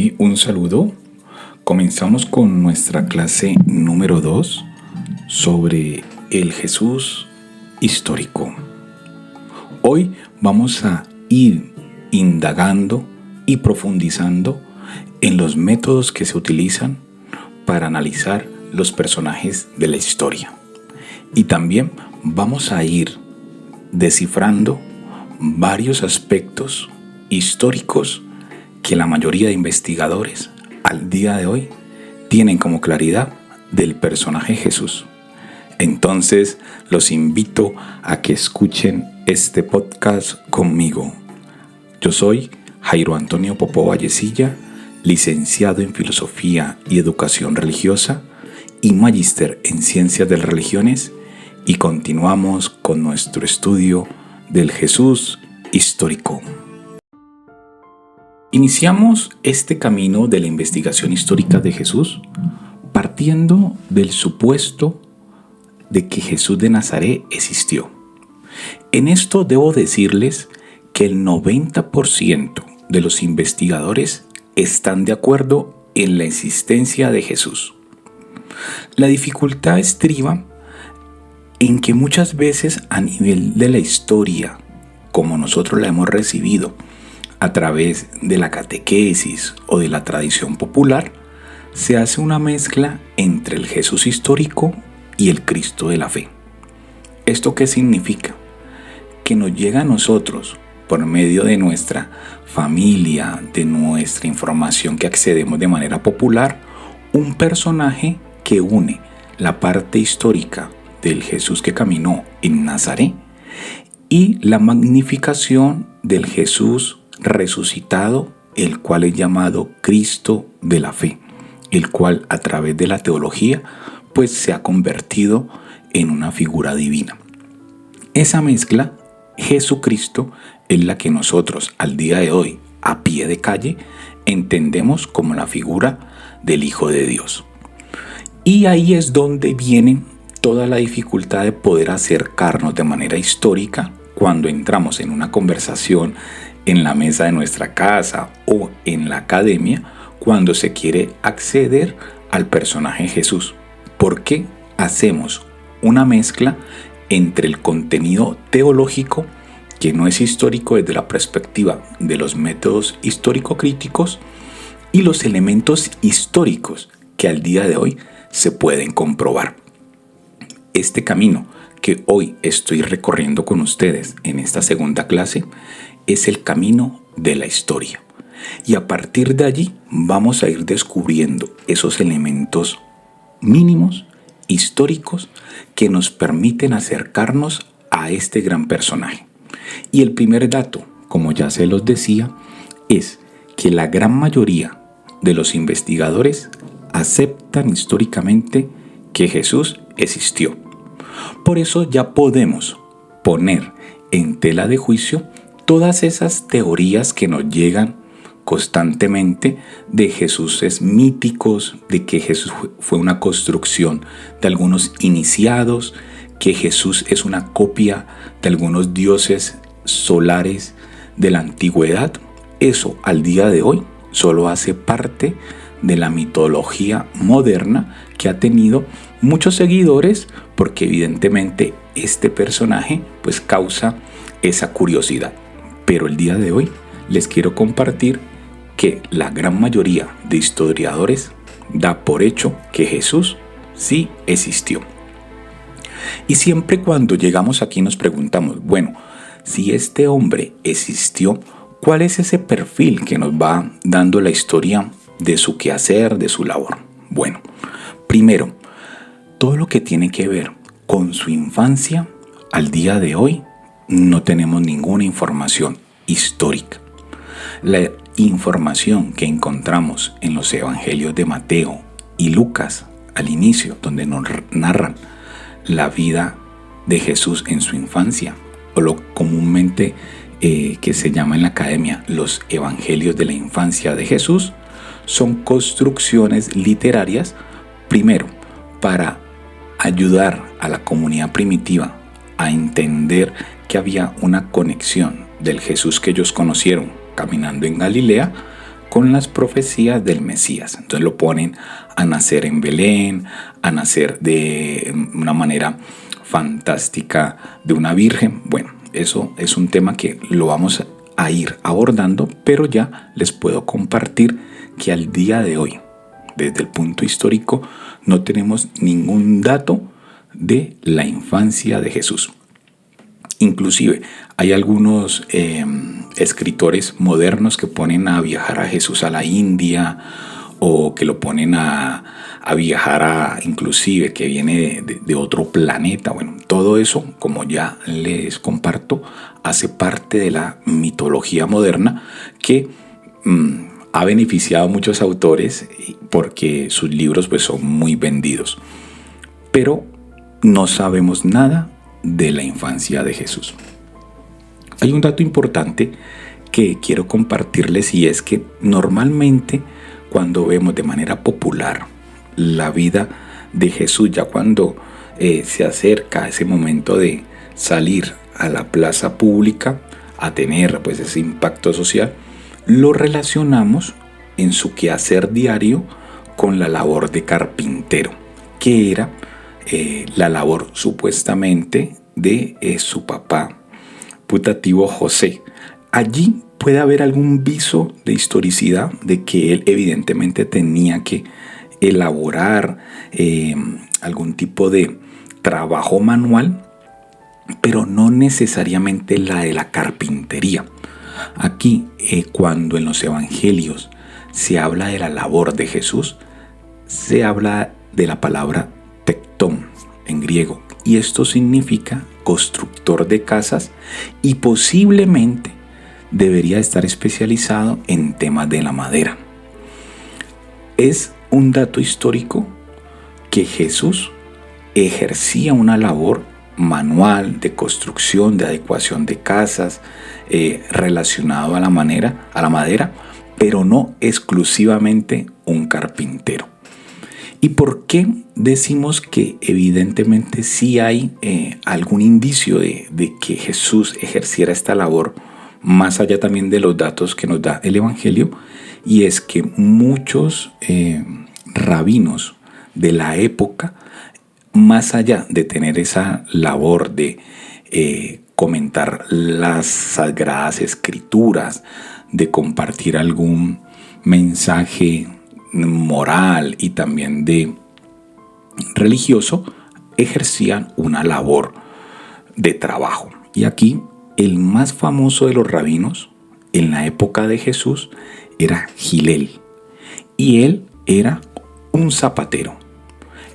y un saludo. Comenzamos con nuestra clase número 2 sobre el Jesús histórico. Hoy vamos a ir indagando y profundizando en los métodos que se utilizan para analizar los personajes de la historia. Y también vamos a ir descifrando varios aspectos históricos que la mayoría de investigadores al día de hoy tienen como claridad del personaje Jesús. Entonces los invito a que escuchen este podcast conmigo. Yo soy Jairo Antonio Popó Vallecilla, licenciado en Filosofía y Educación Religiosa y magíster en Ciencias de las Religiones, y continuamos con nuestro estudio del Jesús histórico. Iniciamos este camino de la investigación histórica de Jesús partiendo del supuesto de que Jesús de Nazaret existió. En esto debo decirles que el 90% de los investigadores están de acuerdo en la existencia de Jesús. La dificultad estriba en que muchas veces a nivel de la historia, como nosotros la hemos recibido a través de la catequesis o de la tradición popular, se hace una mezcla entre el Jesús histórico y el Cristo de la fe. ¿Esto qué significa? Que nos llega a nosotros, por medio de nuestra familia, de nuestra información que accedemos de manera popular, un personaje que une la parte histórica del Jesús que caminó en Nazaret y la magnificación del Jesús resucitado, el cual es llamado Cristo de la fe, el cual a través de la teología pues se ha convertido en una figura divina. Esa mezcla, Jesucristo, es la que nosotros al día de hoy, a pie de calle, entendemos como la figura del Hijo de Dios. Y ahí es donde viene toda la dificultad de poder acercarnos de manera histórica cuando entramos en una conversación en la mesa de nuestra casa o en la academia, cuando se quiere acceder al personaje Jesús. Porque hacemos una mezcla entre el contenido teológico, que no es histórico desde la perspectiva de los métodos histórico-críticos, y los elementos históricos que al día de hoy se pueden comprobar. Este camino que hoy estoy recorriendo con ustedes en esta segunda clase es el camino de la historia. Y a partir de allí vamos a ir descubriendo esos elementos mínimos, históricos, que nos permiten acercarnos a este gran personaje. Y el primer dato, como ya se los decía, es que la gran mayoría de los investigadores aceptan históricamente que Jesús existió. Por eso ya podemos poner en tela de juicio todas esas teorías que nos llegan constantemente de Jesús míticos, de que Jesús fue una construcción de algunos iniciados, que Jesús es una copia de algunos dioses solares de la antigüedad. Eso al día de hoy solo hace parte de la mitología moderna que ha tenido muchos seguidores, porque evidentemente este personaje pues causa esa curiosidad. Pero el día de hoy les quiero compartir que la gran mayoría de historiadores da por hecho que Jesús sí existió. Y siempre cuando llegamos aquí nos preguntamos, bueno, si este hombre existió, ¿cuál es ese perfil que nos va dando la historia de su quehacer, de su labor? Bueno, primero, todo lo que tiene que ver con su infancia, al día de hoy no tenemos ninguna información histórica. La información que encontramos en los evangelios de Mateo y Lucas al inicio, donde nos narran la vida de Jesús en su infancia, o lo comúnmente que se llama en la academia los evangelios de la infancia de Jesús, son construcciones literarias, primero, para ayudar a la comunidad primitiva a entender que había una conexión del Jesús que ellos conocieron caminando en Galilea con las profecías del Mesías. Entonces lo ponen a nacer en Belén, a nacer de una manera fantástica de una virgen. Bueno, eso es un tema que lo vamos a ir abordando, pero ya les puedo compartir que al día de hoy, desde el punto histórico, no tenemos ningún dato de la infancia de Jesús. Inclusive hay algunos escritores modernos que ponen a viajar a Jesús a la India, o que lo ponen a viajar inclusive que viene de otro planeta. Bueno, todo eso, como ya les comparto, hace parte de la mitología moderna que ha beneficiado a muchos autores porque sus libros pues son muy vendidos. Pero no sabemos nada de la infancia de Jesús. Hay un dato importante que quiero compartirles, y es que normalmente cuando vemos de manera popular la vida de Jesús, ya cuando se acerca ese momento de salir a la plaza pública a tener pues ese impacto social, lo relacionamos en su quehacer diario con la labor de carpintero, que era la labor supuestamente de su papá putativo José. Allí puede haber algún viso de historicidad de que él evidentemente tenía que elaborar algún tipo de trabajo manual, pero no necesariamente la de la carpintería. Aquí, cuando en los evangelios se habla de la labor de Jesús, se habla de la palabra tectón en griego, y esto significa constructor de casas, y posiblemente debería estar especializado en temas de la madera. Es un dato histórico que Jesús ejercía una labor manual de construcción, de adecuación de casas, relacionado a la madera, pero no exclusivamente un carpintero. ¿Y por qué decimos que evidentemente sí hay algún indicio de que Jesús ejerciera esta labor, más allá también de los datos que nos da el Evangelio? Y es que muchos rabinos de la época, más allá de tener esa labor de comentar las sagradas escrituras, de compartir algún mensaje moral y también de religioso, ejercían una labor de trabajo. Y aquí el más famoso de los rabinos en la época de Jesús era Gilel, y él era un zapatero.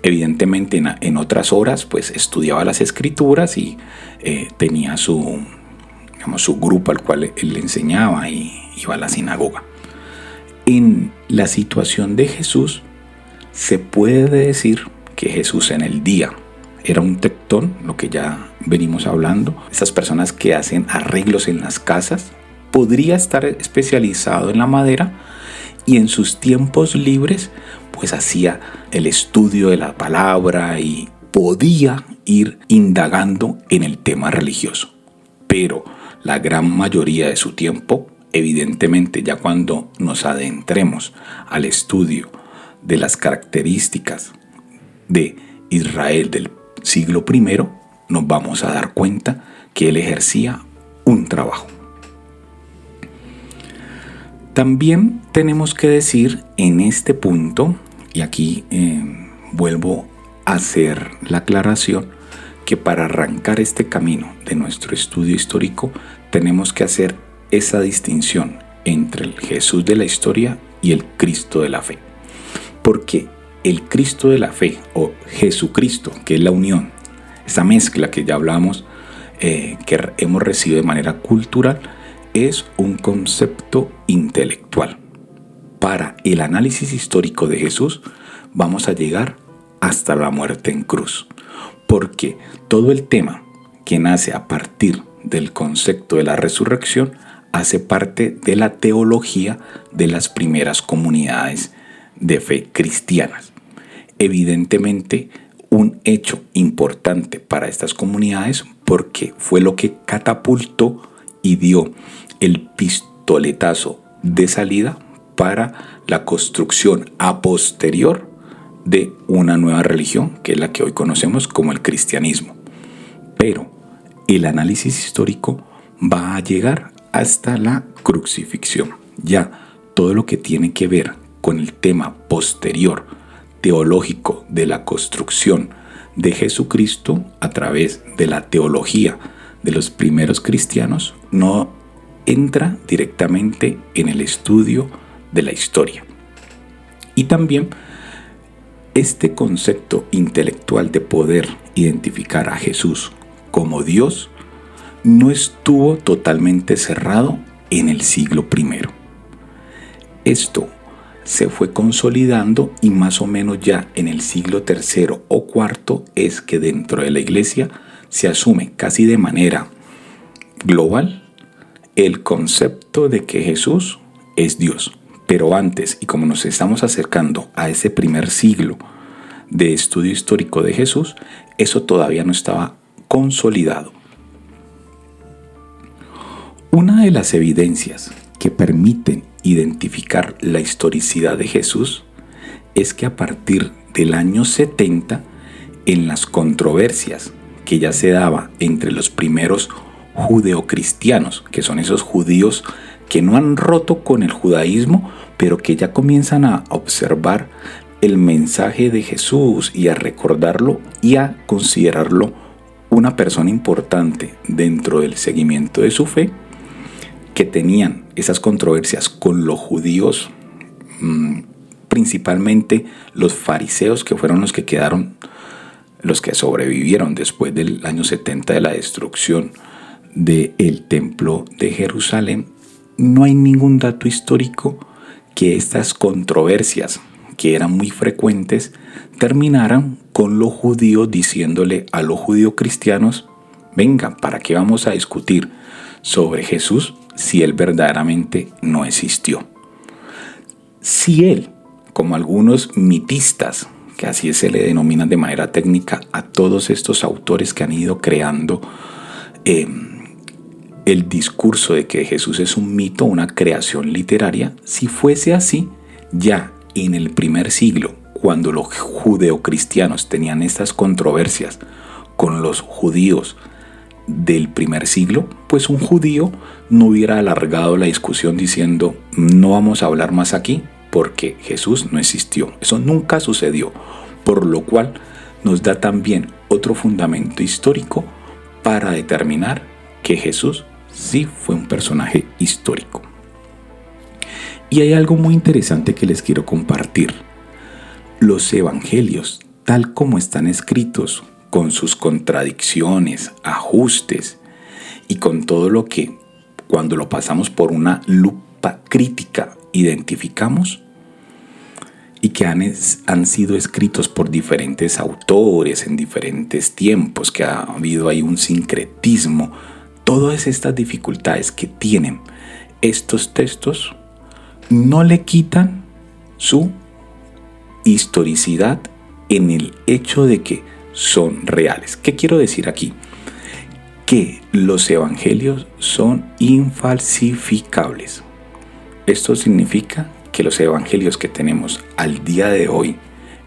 Evidentemente en otras horas pues estudiaba las escrituras y tenía su grupo al cual él le enseñaba y iba a la sinagoga. En la situación de Jesús se puede decir que Jesús en el día era un tectón, lo que ya venimos hablando, esas personas que hacen arreglos en las casas. Podría estar especializado en la madera, y en sus tiempos libres pues hacía el estudio de la palabra y podía ir indagando en el tema religioso. Pero la gran mayoría de su tiempo, evidentemente ya cuando nos adentremos al estudio de las características de Israel del siglo I, nos vamos a dar cuenta que él ejercía un trabajo. También tenemos que decir en este punto, y aquí vuelvo a hacer la aclaración, que para arrancar este camino de nuestro estudio histórico tenemos que hacer esa distinción entre el Jesús de la historia y el Cristo de la fe. Porque el Cristo de la fe, o Jesucristo, que es la unión, esa mezcla que ya hablamos, que hemos recibido de manera cultural, es un concepto intelectual. Para el análisis histórico de Jesús vamos a llegar hasta la muerte en cruz, porque todo el tema que nace a partir del concepto de la resurrección hace parte de la teología de las primeras comunidades de fe cristianas. Evidentemente, un hecho importante para estas comunidades, porque fue lo que catapultó y dio el pistoletazo de salida para la construcción a posterior de una nueva religión, que es la que hoy conocemos como el cristianismo. Pero el análisis histórico va a llegar hasta la crucifixión. Ya todo lo que tiene que ver con el tema posterior, teológico, de la construcción de Jesucristo a través de la teología de los primeros cristianos, no entra directamente en el estudio de la historia. Y también este concepto intelectual de poder identificar a Jesús como Dios no estuvo totalmente cerrado en el siglo I. Esto se fue consolidando y más o menos ya en el siglo III o IV es que dentro de la iglesia se asume casi de manera global el concepto de que Jesús es Dios. Pero antes, y como nos estamos acercando a ese primer siglo de estudio histórico de Jesús, eso todavía no estaba consolidado. Una de las evidencias que permiten identificar la historicidad de Jesús es que a partir del año 70, en las controversias que ya se daba entre los primeros judeocristianos, que son esos judíos que no han roto con el judaísmo, pero que ya comienzan a observar el mensaje de Jesús y a recordarlo y a considerarlo una persona importante dentro del seguimiento de su fe, que tenían esas controversias con los judíos, principalmente los fariseos, que fueron los que quedaron, los que sobrevivieron después del año 70 de la destrucción del templo de Jerusalén. No hay ningún dato histórico que estas controversias, que eran muy frecuentes, terminaran con los judíos diciéndole a los judeocristianos: venga, ¿para qué vamos a discutir sobre Jesús si Él verdaderamente no existió? Si Él, como algunos mitistas, que así se le denominan de manera técnica a todos estos autores que han ido creando el discurso de que Jesús es un mito, una creación literaria, si fuese así, ya en el primer siglo, cuando los judeocristianos tenían estas controversias con los judíos del primer siglo, pues un judío no hubiera alargado la discusión diciendo: no vamos a hablar más aquí porque Jesús no existió. Eso nunca sucedió, por lo cual nos da también otro fundamento histórico para determinar que Jesús sí fue un personaje histórico. Y hay algo muy interesante que les quiero compartir. Los evangelios, tal como están escritos, con sus contradicciones, ajustes y con todo lo que, cuando lo pasamos por una lupa crítica, identificamos, y que han sido escritos por diferentes autores en diferentes tiempos, que ha habido ahí un sincretismo, todas estas dificultades que tienen estos textos no le quitan su historicidad en el hecho de que son reales. ¿Qué quiero decir aquí? Que los evangelios son infalsificables. Esto significa que los evangelios que tenemos al día de hoy,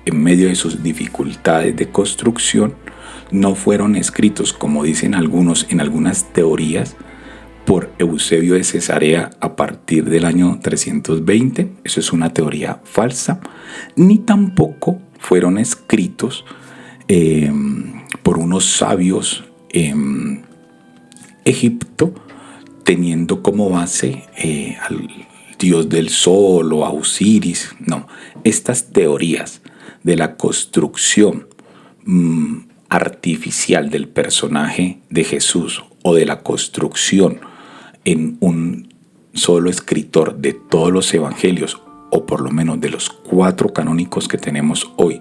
en medio de sus dificultades de construcción, no fueron escritos, como dicen algunos en algunas teorías, por Eusebio de Cesarea a partir del año 320. Eso es una teoría falsa. Ni tampoco fueron escritos por unos sabios en Egipto, teniendo como base al dios del sol o a Osiris. No, estas teorías de la construcción artificial del personaje de Jesús, o de la construcción en un solo escritor de todos los evangelios, o por lo menos de los 4 canónicos que tenemos hoy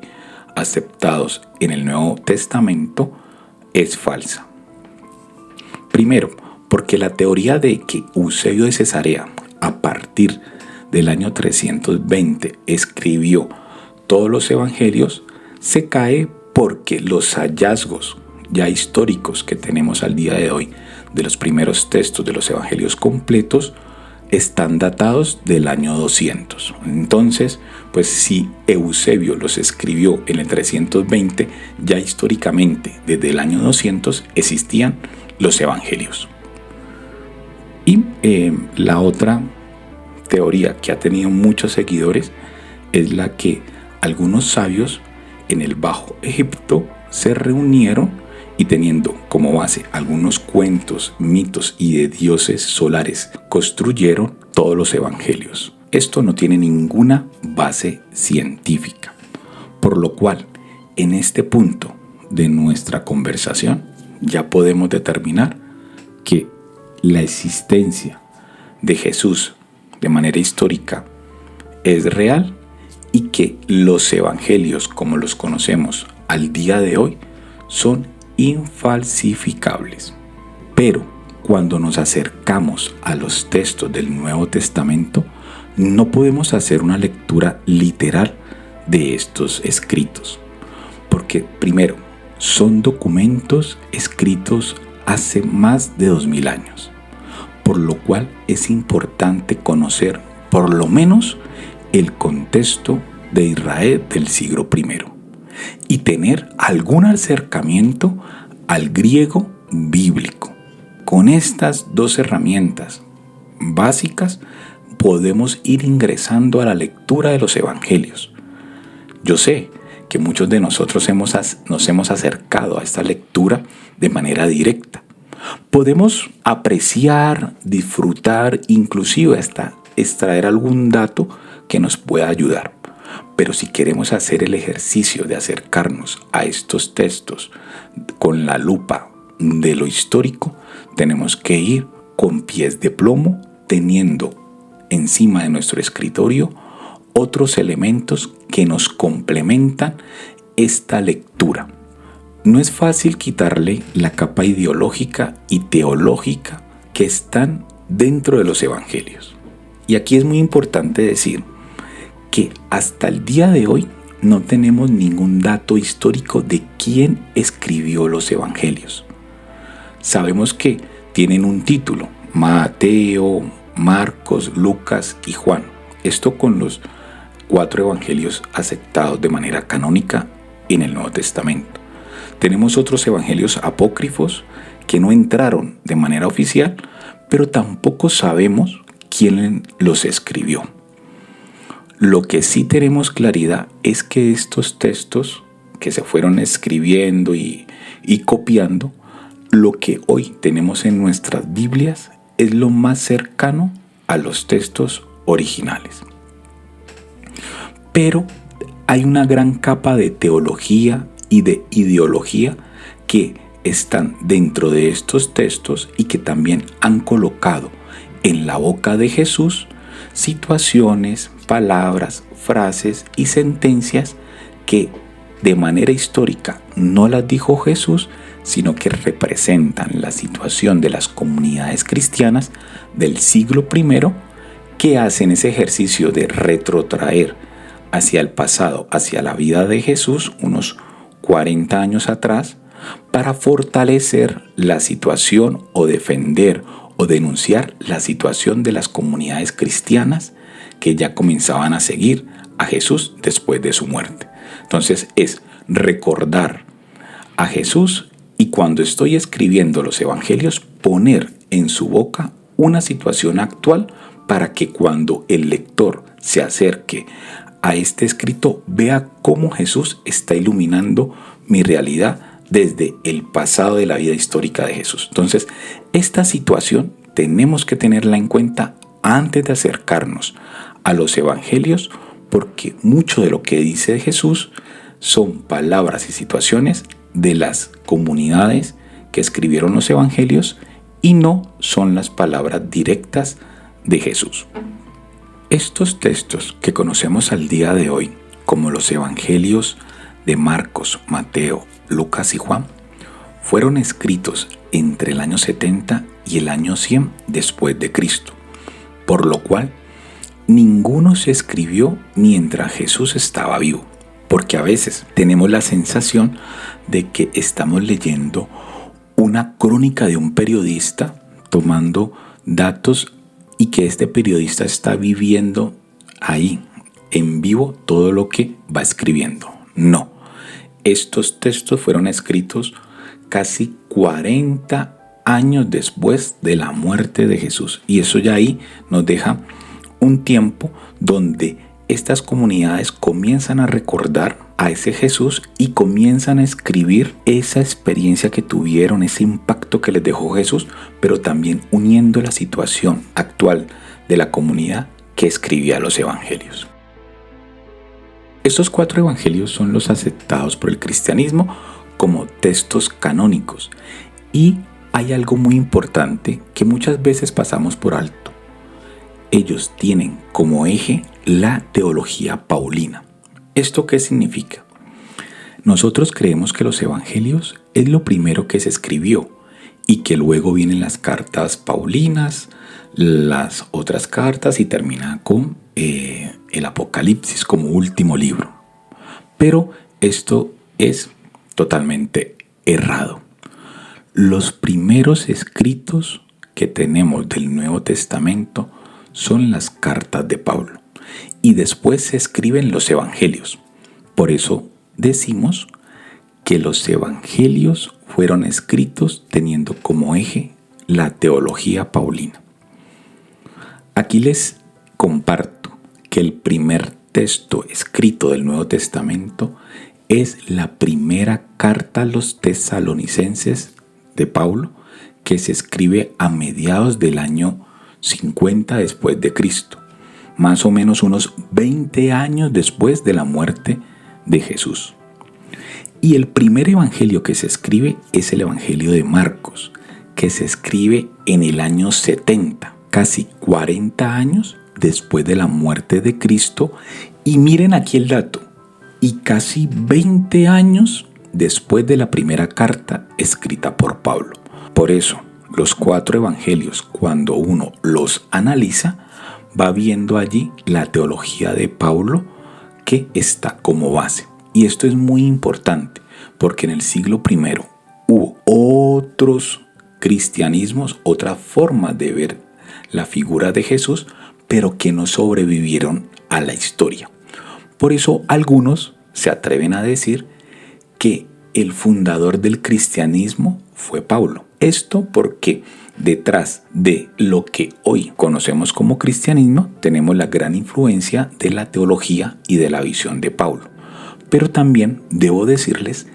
aceptados en el Nuevo Testamento, es falsa. Primero, porque la teoría de que Eusebio de Cesarea, a partir del año 320, escribió todos los evangelios, se cae porque los hallazgos ya históricos que tenemos al día de hoy de los primeros textos de los evangelios completos están datados del año 200. Entonces, pues si Eusebio los escribió en el 320, ya históricamente desde el año 200 existían los evangelios. Y la otra teoría que ha tenido muchos seguidores es la que algunos sabios en el Bajo Egipto se reunieron y teniendo como base algunos cuentos, mitos y de dioses solares, construyeron todos los evangelios. Esto no tiene ninguna base científica, por lo cual en este punto de nuestra conversación ya podemos determinar que la existencia de Jesús de manera histórica es real y que los evangelios como los conocemos al día de hoy son infalsificables. Pero cuando nos acercamos a los textos del Nuevo Testamento, no podemos hacer una lectura literal de estos escritos, porque primero, son documentos escritos hace más de 2000 años, por lo cual es importante conocer por lo menos el contexto de Israel del siglo I y tener algún acercamiento al griego bíblico. Con estas dos herramientas básicas podemos ir ingresando a la lectura de los evangelios. Yo sé que muchos de nosotros nos hemos acercado a esta lectura de manera directa. Podemos apreciar, disfrutar, inclusive hasta extraer algún dato que nos pueda ayudar. Pero si queremos hacer el ejercicio de acercarnos a estos textos con la lupa de lo histórico, tenemos que ir con pies de plomo, teniendo encima de nuestro escritorio otros elementos que nos complementan esta lectura. No es fácil quitarle la capa ideológica y teológica que están dentro de los evangelios. Y aquí es muy importante decir que hasta el día de hoy no tenemos ningún dato histórico de quién escribió los evangelios. Sabemos que tienen un título: Mateo, Marcos, Lucas y Juan. Esto con los 4 evangelios aceptados de manera canónica en el Nuevo Testamento. Tenemos otros evangelios apócrifos que no entraron de manera oficial, pero tampoco sabemos quién los escribió. Lo que sí tenemos claridad es que estos textos que se fueron escribiendo y copiando, lo que hoy tenemos en nuestras Biblias es lo más cercano a los textos originales. Pero hay una gran capa de teología y de ideología que están dentro de estos textos y que también han colocado en la boca de Jesús situaciones, palabras, frases y sentencias que de manera histórica no las dijo Jesús, sino que representan la situación de las comunidades cristianas del siglo I que hacen ese ejercicio de retrotraer hacia el pasado, hacia la vida de Jesús, unos 40 años atrás, para fortalecer la situación o defender o denunciar la situación de las comunidades cristianas que ya comenzaban a seguir a Jesús después de su muerte. Entonces es recordar a Jesús y cuando estoy escribiendo los evangelios poner en su boca una situación actual para que cuando el lector se acerque a este escrito vea cómo Jesús está iluminando mi realidad desde el pasado de la vida histórica de Jesús. Entonces, esta situación tenemos que tenerla en cuenta antes de acercarnos a los evangelios, porque mucho de lo que dice Jesús son palabras y situaciones de las comunidades que escribieron los evangelios y no son las palabras directas de Jesús. Estos textos que conocemos al día de hoy, como los evangelios de Marcos, Mateo, Lucas y Juan, fueron escritos entre el año 70 y el año 100 después de Cristo, por lo cual ninguno se escribió mientras Jesús estaba vivo, porque a veces tenemos la sensación de que estamos leyendo una crónica de un periodista tomando datos y que este periodista está viviendo ahí, en vivo, todo lo que va escribiendo. No, estos textos fueron escritos casi 40 años después de la muerte de Jesús. Y eso ya ahí nos deja un tiempo donde estas comunidades comienzan a recordar a ese Jesús y comienzan a escribir esa experiencia que tuvieron, ese impacto que les dejó Jesús, pero también uniendo la situación actual de la comunidad que escribía los evangelios. Estos 4 evangelios son los aceptados por el cristianismo como textos canónicos, y hay algo muy importante que muchas veces pasamos por alto. Ellos tienen como eje la teología paulina. ¿Esto qué significa? Nosotros creemos que los evangelios es lo primero que se escribió y que luego vienen las cartas paulinas, las otras cartas y termina con el Apocalipsis como último libro. Pero esto es totalmente errado. Los primeros escritos que tenemos del Nuevo Testamento son las cartas de Pablo y después se escriben los evangelios. Por eso decimos que los evangelios fueron escritos teniendo como eje la teología paulina. Aquí les comparto que el primer texto escrito del Nuevo Testamento es la primera carta a los tesalonicenses de Pablo, que se escribe a mediados del año 50 después de Cristo, más o menos unos 20 años después de la muerte de Jesús. Y el primer evangelio que se escribe es el evangelio de Marcos, que se escribe en el año 70, casi 40 años después de la muerte de Cristo. Y miren aquí el dato, y casi 20 años después de la primera carta escrita por Pablo. Por eso, los 4 evangelios, cuando uno los analiza, va viendo allí la teología de Pablo que está como base. Y esto es muy importante, porque en el siglo I hubo otros cristianismos, otras formas de ver la figura de Jesús, pero que no sobrevivieron a la historia. Por eso algunos se atreven a decir que el fundador del cristianismo fue Pablo. Esto porque detrás de lo que hoy conocemos como cristianismo tenemos la gran influencia de la teología y de la visión de Pablo. Pero también debo decirles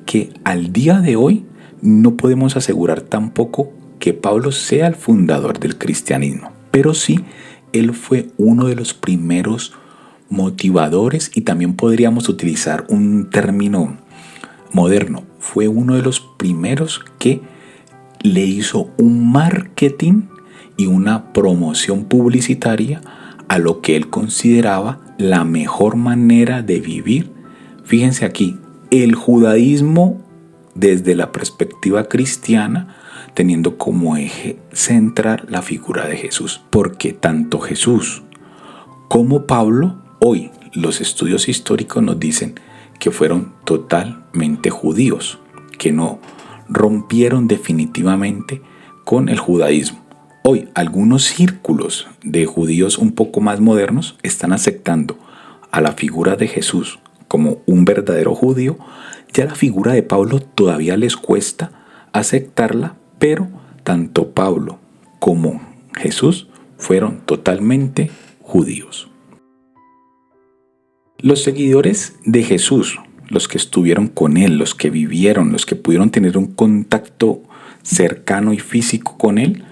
que al día de hoy no podemos asegurar tampoco que Pablo sea el fundador del cristianismo, pero sí él fue uno de los primeros motivadores, y también podríamos utilizar un término moderno, fue uno de los primeros que le hizo un marketing y una promoción publicitaria a lo que él consideraba la mejor manera de vivir. Fíjense aquí, el judaísmo desde la perspectiva cristiana, teniendo como eje central la figura de Jesús, porque tanto Jesús como Pablo, hoy los estudios históricos nos dicen que fueron totalmente judíos, que no rompieron definitivamente con el judaísmo. Hoy algunos círculos de judíos un poco más modernos están aceptando a la figura de Jesús como un verdadero judío. Ya la figura de Pablo todavía les cuesta aceptarla, pero tanto Pablo como Jesús fueron totalmente judíos. Los seguidores de Jesús, los que estuvieron con él, los que vivieron, los que pudieron tener un contacto cercano y físico con él,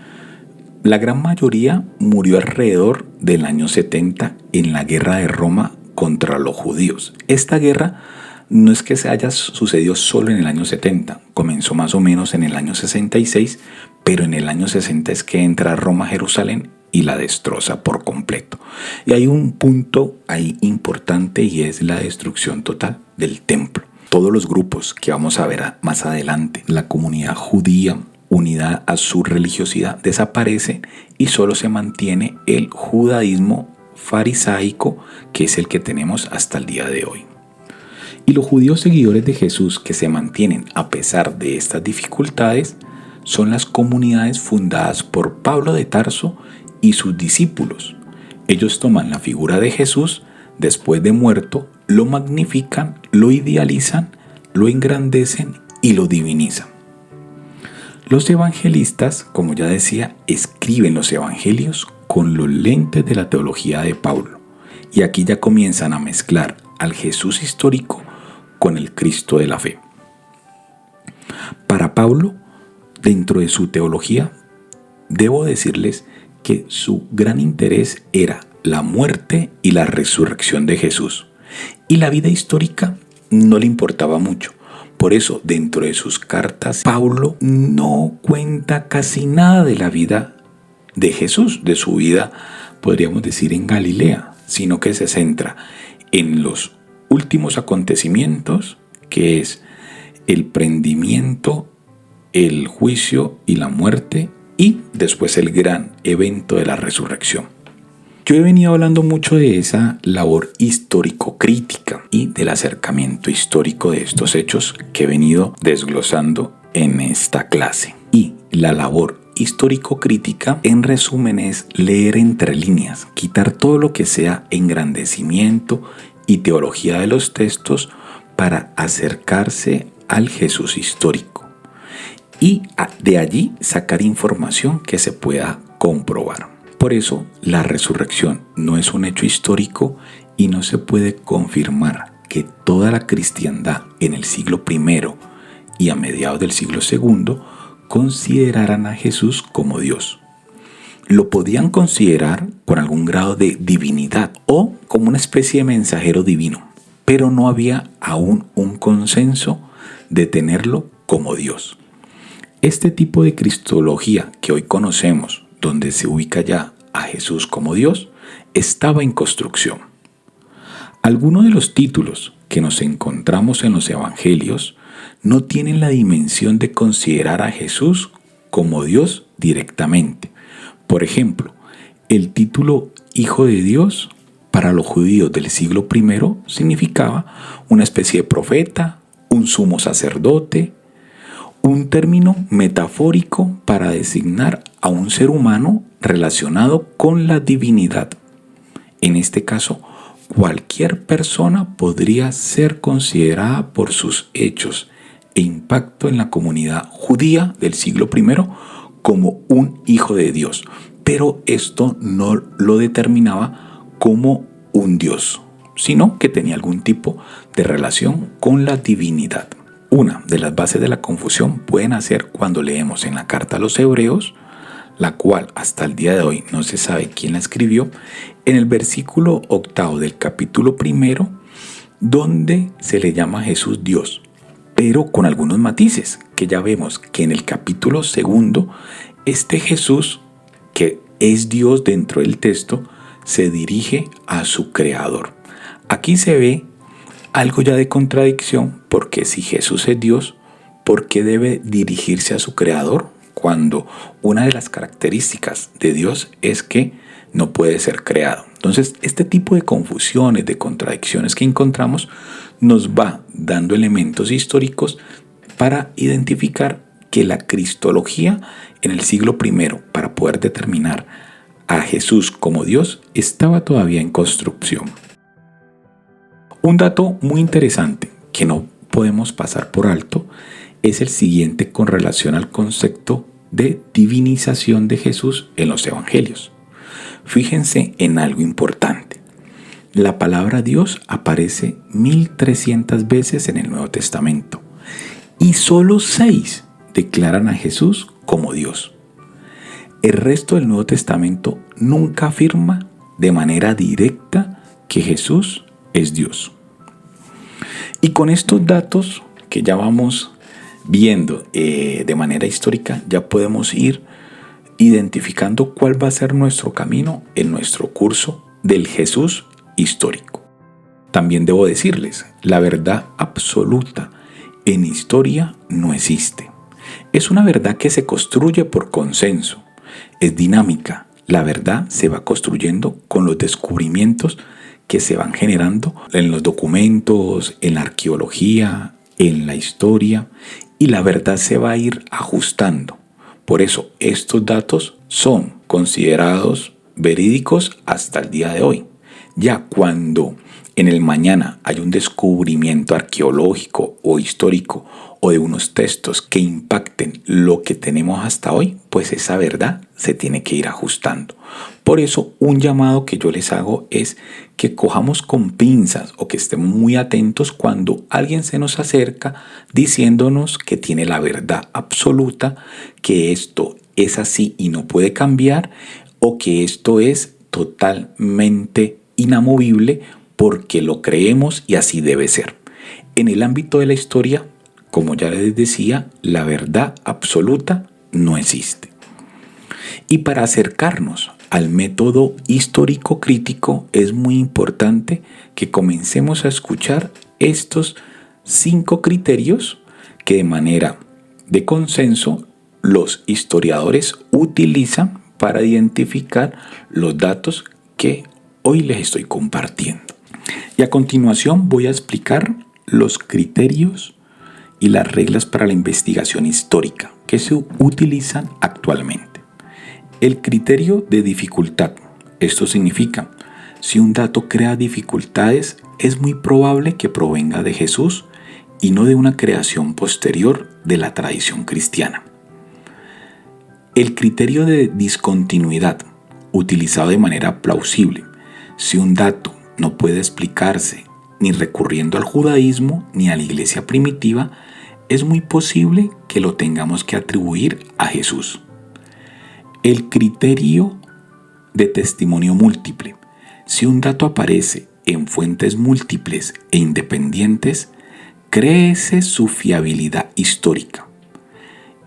la gran mayoría murió alrededor del año 70 en la guerra de Roma contra los judíos. Esta guerra no es que se haya sucedido solo en el año 70, comenzó más o menos en el año 66, pero en el año 60 es que entra Roma a Jerusalén y la destroza por completo. Y hay un punto ahí importante, y es la destrucción total del templo. Todos los grupos que vamos a ver más adelante, la comunidad judía unida a su religiosidad, desaparece y solo se mantiene el judaísmo farisaico, que es el que tenemos hasta el día de hoy. Y los judíos seguidores de Jesús que se mantienen a pesar de estas dificultades son las comunidades fundadas por Pablo de Tarso y sus discípulos. Ellos toman la figura de Jesús después de muerto, lo magnifican, lo idealizan, lo engrandecen y lo divinizan. Los evangelistas, como ya decía, escriben los evangelios con los lentes de la teología de Pablo. Y aquí ya comienzan a mezclar al Jesús histórico con el Cristo de la fe. Para Pablo, dentro de su teología, debo decirles que su gran interés era la muerte y la resurrección de Jesús. Y la vida histórica no le importaba mucho. Por eso, dentro de sus cartas, Pablo no cuenta casi nada de la vida de Jesús, de su vida, podríamos decir, en Galilea, sino que se centra en los últimos acontecimientos, que es el prendimiento, el juicio y la muerte, y después el gran evento de la resurrección. Yo he venido hablando mucho de esa labor histórico-crítica y del acercamiento histórico de estos hechos que he venido desglosando en esta clase. Y la labor histórico-crítica, en resumen, es leer entre líneas, quitar todo lo que sea engrandecimiento y teología de los textos para acercarse al Jesús histórico. Y de allí sacar información que se pueda comprobar. Por eso, la resurrección no es un hecho histórico y no se puede confirmar que toda la cristiandad en el siglo I y a mediados del siglo II consideraran a Jesús como Dios. Lo podían considerar con algún grado de divinidad o como una especie de mensajero divino, pero no había aún un consenso de tenerlo como Dios. Este tipo de cristología que hoy conocemos, donde se ubica ya a Jesús como Dios, estaba en construcción. Algunos de los títulos que nos encontramos en los evangelios no tienen la dimensión de considerar a Jesús como Dios directamente. Por ejemplo, el título Hijo de Dios para los judíos del siglo I significaba una especie de profeta, un sumo sacerdote, un término metafórico para designar a un ser humano relacionado con la divinidad. En este caso, cualquier persona podría ser considerada por sus hechos e impacto en la comunidad judía del siglo I como un hijo de Dios, pero esto no lo determinaba como un Dios, sino que tenía algún tipo de relación con la divinidad. Una de las bases de la confusión puede nacer cuando leemos en la carta a los Hebreos, la cual hasta el día de hoy no se sabe quién la escribió, en el versículo 8 del capítulo 1, donde se le llama a Jesús Dios, pero con algunos matices, que ya vemos que en el capítulo 2, este Jesús, que es Dios dentro del texto, se dirige a su Creador. Aquí se ve algo ya de contradicción, porque si Jesús es Dios, ¿por qué debe dirigirse a su Creador? Cuando una de las características de Dios es que no puede ser creado. Entonces, este tipo de confusiones, de contradicciones que encontramos, nos va dando elementos históricos para identificar que la cristología en el siglo I, para poder determinar a Jesús como Dios, estaba todavía en construcción. Un dato muy interesante que no podemos pasar por alto es el siguiente con relación al concepto de divinización de Jesús en los evangelios. Fíjense en algo importante. La palabra Dios aparece 1300 veces en el Nuevo Testamento y solo 6 declaran a Jesús como Dios. El resto del Nuevo Testamento nunca afirma de manera directa que Jesús es Dios. Y con estos datos que ya vamos viendo de manera histórica, ya podemos ir identificando cuál va a ser nuestro camino en nuestro curso del Jesús histórico. También debo decirles, la verdad absoluta en historia no existe. Es una verdad que se construye por consenso, es dinámica. La verdad se va construyendo con los descubrimientos que se van generando en los documentos, en la arqueología, en la historia, y la verdad se va a ir ajustando. Por eso estos datos son considerados verídicos hasta el día de hoy. Ya cuando en el mañana hay un descubrimiento arqueológico o histórico o de unos textos que impacten lo que tenemos hasta hoy, pues esa verdad se tiene que ir ajustando. Por eso un llamado que yo les hago es que cojamos con pinzas o que estemos muy atentos cuando alguien se nos acerca diciéndonos que tiene la verdad absoluta, que esto es así y no puede cambiar, o que esto es totalmente inamovible porque lo creemos y así debe ser. En el ámbito de la historia, como ya les decía, la verdad absoluta no existe. Y para acercarnos al método histórico crítico es muy importante que comencemos a escuchar estos 5 criterios que de manera de consenso los historiadores utilizan para identificar los datos que hoy les estoy compartiendo. Y a continuación voy a explicar los criterios y las reglas para la investigación histórica que se utilizan actualmente. El criterio de dificultad. Esto significa, si un dato crea dificultades, es muy probable que provenga de Jesús y no de una creación posterior de la tradición cristiana. El criterio de discontinuidad, utilizado de manera plausible. Si un dato no puede explicarse ni recurriendo al judaísmo ni a la iglesia primitiva, es muy posible que lo tengamos que atribuir a Jesús. El criterio de testimonio múltiple. Si un dato aparece en fuentes múltiples e independientes, créese su fiabilidad histórica.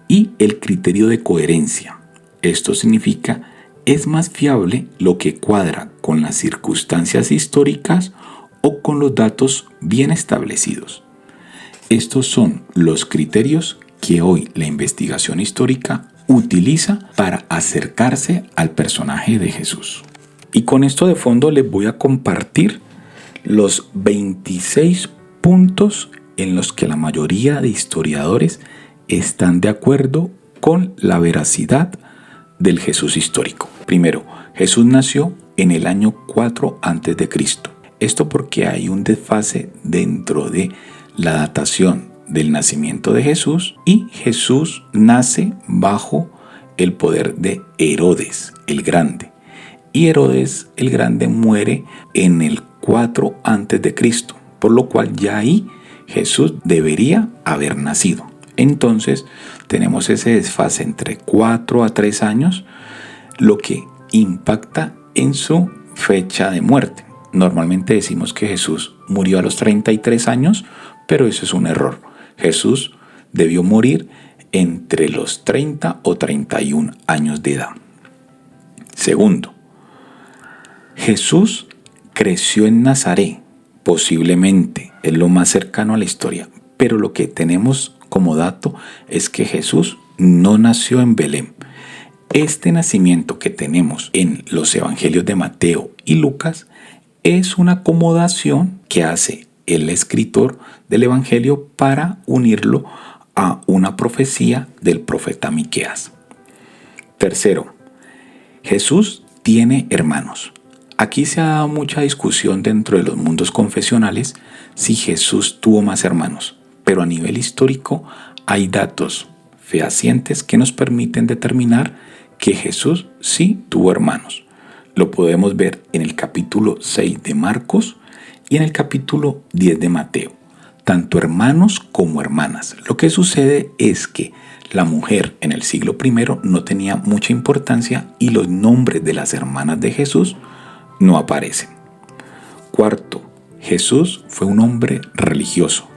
Y el criterio de coherencia. Esto significa, es más fiable lo que cuadra con las circunstancias históricas o con los datos bien establecidos. Estos son los criterios que hoy la investigación histórica utiliza para acercarse al personaje de Jesús. Y con esto de fondo les voy a compartir los 26 puntos en los que la mayoría de historiadores están de acuerdo con la veracidad del Jesús histórico. Primero, Jesús nació en el año 4 a.C. Esto porque hay un desfase dentro de la datación del nacimiento de Jesús, y Jesús nace bajo el poder de Herodes el Grande. Y Herodes el Grande muere en el 4 a.C., por lo cual ya ahí Jesús debería haber nacido. Entonces tenemos ese desfase entre 4 a 3 años, lo que impacta en su fecha de muerte. Normalmente decimos que Jesús murió a los 33 años, pero eso es un error. Jesús debió morir entre los 30 o 31 años de edad. Segundo, Jesús creció en Nazaret, posiblemente es lo más cercano a la historia, pero lo que tenemos como dato es que Jesús no nació en Belén. Este nacimiento que tenemos en los evangelios de Mateo y Lucas es una acomodación que hace el escritor del evangelio para unirlo a una profecía del profeta Miqueas. Tercero, Jesús tiene hermanos. Aquí se ha dado mucha discusión dentro de los mundos confesionales si Jesús tuvo más hermanos, pero a nivel histórico hay datos fehacientes que nos permiten determinar que Jesús sí tuvo hermanos. Lo podemos ver en el capítulo 6 de Marcos y en el capítulo 10 de Mateo, tanto hermanos como hermanas. Lo que sucede es que la mujer en el siglo I no tenía mucha importancia y los nombres de las hermanas de Jesús no aparecen. Cuarto, Jesús fue un hombre religioso.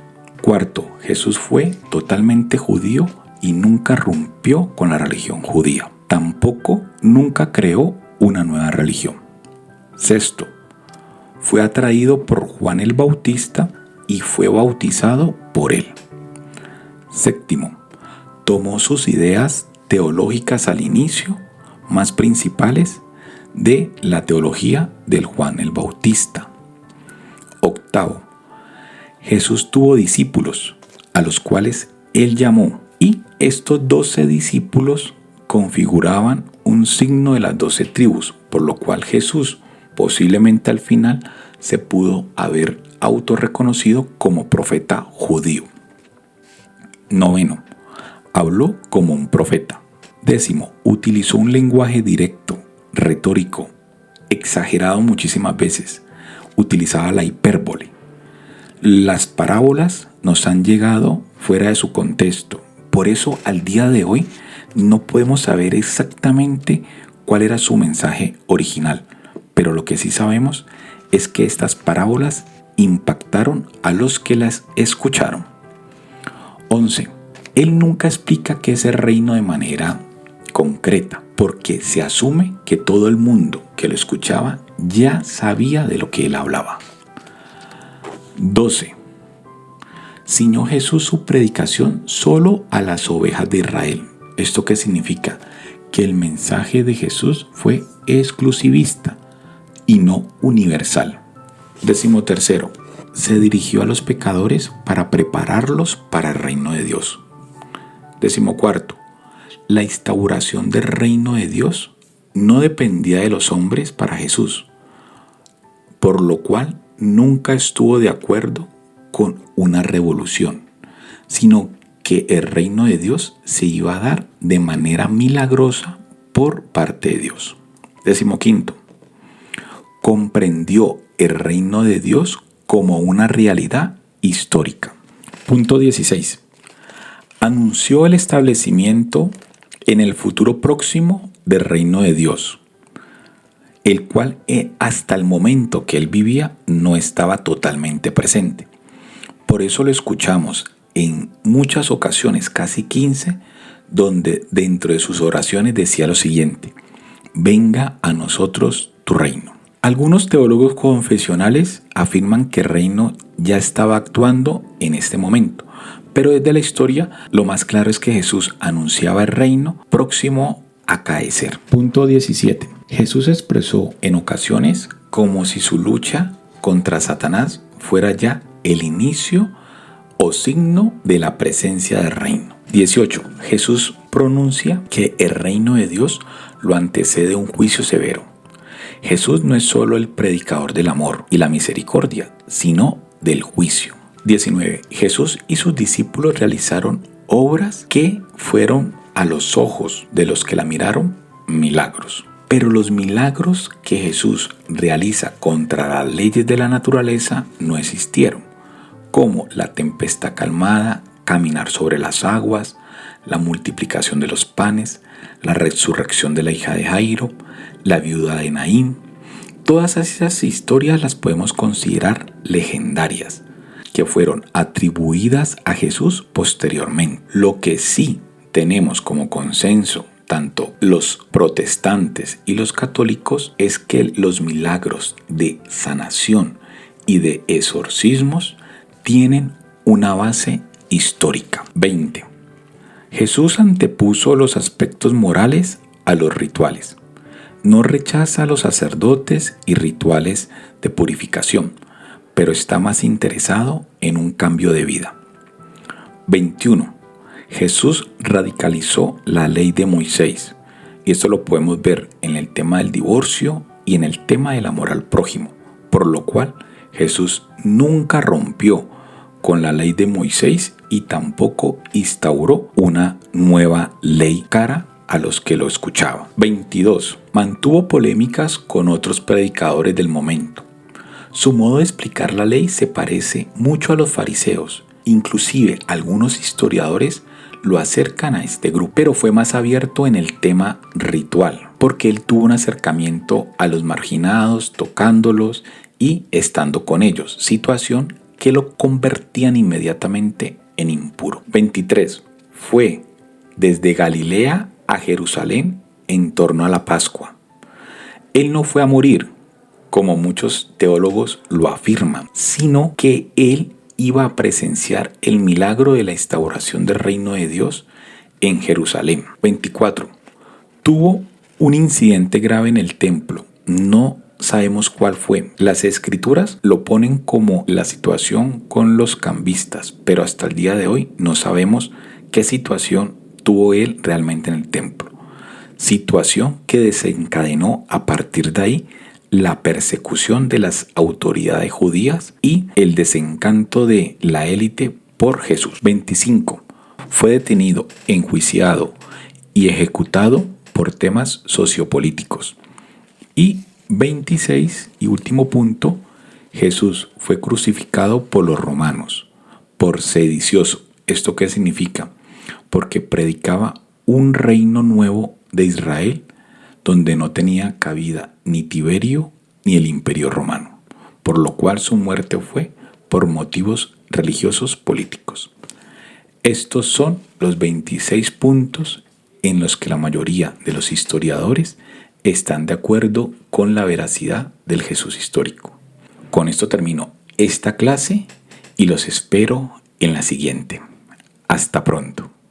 Cuarto, Jesús fue totalmente judío y nunca rompió con la religión judía. Tampoco nunca creó una nueva religión. Sexto, fue atraído por Juan el Bautista y fue bautizado por él. Séptimo, tomó sus ideas teológicas al inicio, más principales, de la teología del Juan el Bautista. Octavo, Jesús tuvo discípulos, a los cuales él llamó, y estos 12 discípulos configuraban un signo de las 12 tribus, por lo cual Jesús posiblemente al final se pudo haber autorreconocido como profeta judío. 9. Habló como un profeta. 10. Utilizó un lenguaje directo, retórico, exagerado muchísimas veces. Utilizaba la hipérbole. Las parábolas nos han llegado fuera de su contexto. Por eso al día de hoy no podemos saber exactamente cuál era su mensaje original. Pero lo que sí sabemos es que estas parábolas impactaron a los que las escucharon. 11. Él nunca explica qué es el reino de manera concreta, porque se asume que todo el mundo que lo escuchaba ya sabía de lo que él hablaba. 12. Ciñó Jesús su predicación solo a las ovejas de Israel. ¿Esto qué significa? Que el mensaje de Jesús fue exclusivista y no universal. 13. Se dirigió a los pecadores para prepararlos para el reino de Dios. 14. La instauración del reino de Dios no dependía de los hombres para Jesús, por lo cual nunca estuvo de acuerdo con una revolución, sino que el reino de Dios se iba a dar de manera milagrosa por parte de Dios. 15. Comprendió el reino de Dios como una realidad histórica. Punto 16. Anunció el establecimiento en el futuro próximo del reino de Dios, el cual hasta el momento que él vivía no estaba totalmente presente. Por eso lo escuchamos en muchas ocasiones, casi 15, donde dentro de sus oraciones decía lo siguiente: venga a nosotros tu reino. Algunos teólogos confesionales afirman que el reino ya estaba actuando en este momento, pero desde la historia lo más claro es que Jesús anunciaba el reino próximo a acaecer. Punto 17. Jesús expresó en ocasiones como si su lucha contra Satanás fuera ya el inicio o signo de la presencia del reino. 18. Jesús pronuncia que el reino de Dios lo antecede un juicio severo. Jesús no es solo el predicador del amor y la misericordia, sino del juicio. 19. Jesús y sus discípulos realizaron obras que fueron a los ojos de los que la miraron milagros. Pero los milagros que Jesús realiza contra las leyes de la naturaleza no existieron, como la tempestad calmada, caminar sobre las aguas, la multiplicación de los panes, la resurrección de la hija de Jairo, la viuda de Naín. Todas esas historias las podemos considerar legendarias, que fueron atribuidas a Jesús posteriormente. Lo que sí tenemos como consenso, tanto los protestantes y los católicos, es que los milagros de sanación y de exorcismos tienen una base histórica. 20. Jesús antepuso los aspectos morales a los rituales. No rechaza a los sacerdotes y rituales de purificación, pero está más interesado en un cambio de vida. 21. Jesús radicalizó la ley de Moisés, y esto lo podemos ver en el tema del divorcio y en el tema del amor al prójimo, por lo cual Jesús nunca rompió con la ley de Moisés y tampoco instauró una nueva ley cara a los que lo escuchaban. 22. Mantuvo polémicas con otros predicadores del momento. Su modo de explicar la ley se parece mucho a los fariseos. Inclusive algunos historiadores lo acercan a este grupo, pero fue más abierto en el tema ritual, porque él tuvo un acercamiento a los marginados, tocándolos y estando con ellos, situación que lo convertían inmediatamente en impuro. 23. Fue desde Galilea a Jerusalén en torno a la Pascua. Él no fue a morir, como muchos teólogos lo afirman, sino que él iba a presenciar el milagro de la instauración del reino de Dios en Jerusalén. 24. Tuvo un incidente grave en el templo. No sabemos cuál fue. Las escrituras lo ponen como la situación con los cambistas, pero hasta el día de hoy no sabemos qué situación tuvo él realmente en el templo. situación que desencadenó a partir de ahí la persecución de las autoridades judías y el desencanto de la élite por Jesús. 25. Fue detenido, enjuiciado y ejecutado por temas sociopolíticos. Y 26, y último punto, Jesús fue crucificado por los romanos, por sedicioso. ¿Esto qué significa? Porque predicaba un reino nuevo de Israel donde no tenía cabida ni Tiberio ni el imperio romano, por lo cual su muerte fue por motivos religiosos políticos. Estos son los 26 puntos en los que la mayoría de los historiadores están de acuerdo con la veracidad del Jesús histórico. Con esto termino esta clase y los espero en la siguiente. Hasta pronto.